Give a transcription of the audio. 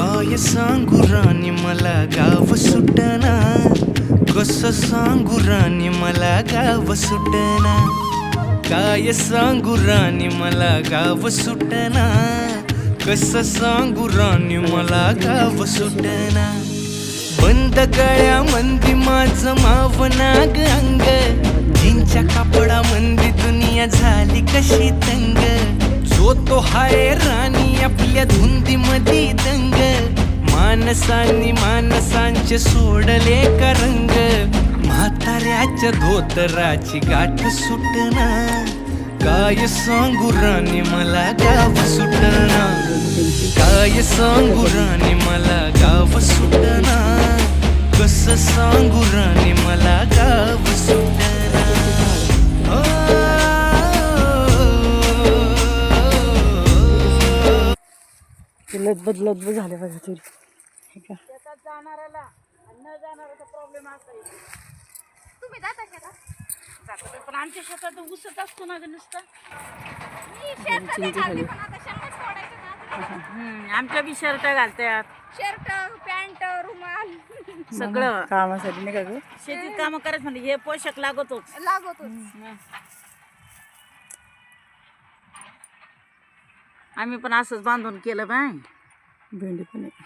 काय सांगू राणी मला गाव सुटना, कसं सांगू राणी मला गाव सुटना, काय सांगू राणी मला गाव सुटना, कसं सांगू राणी मला गाव सुटना. बंद गळ्यामंदी माझं मावनाग अंग, जीनच्या कापडामंदी दुनिया झाली कशी तंग. जो तो हाय राणी आपल्या धुंदीमधी दंग, माणसांनी माणसांचे सोडले का रंग. म्हाताऱ्याच्या धोतराची गाठ सुटना, काय सांगू राणी मला गाव सुटना, काय सांगू राणी मला गाव सुटना, कसं सांगू राणी मला गाव सुटना. लदबद झाले बघा तुरी. शेतात जाणाऱ्याला आणि न जाणाऱ्याचा प्रॉब्लेम असा आहे. तुम्ही जाता शेतात? जातो पण आमच्या शेतात उसत असतो ना ग नुसतं. आमच्या बी शर्ट घालतात, शर्ट पॅन्ट रुमाल सगळं कामासाठी नाही का ग? शेतीत काम करायचं म्हणजे हे पोशाख लागतोच. आम्ही पण असंच बांधून केलं बाय. भेंडी पण आहे.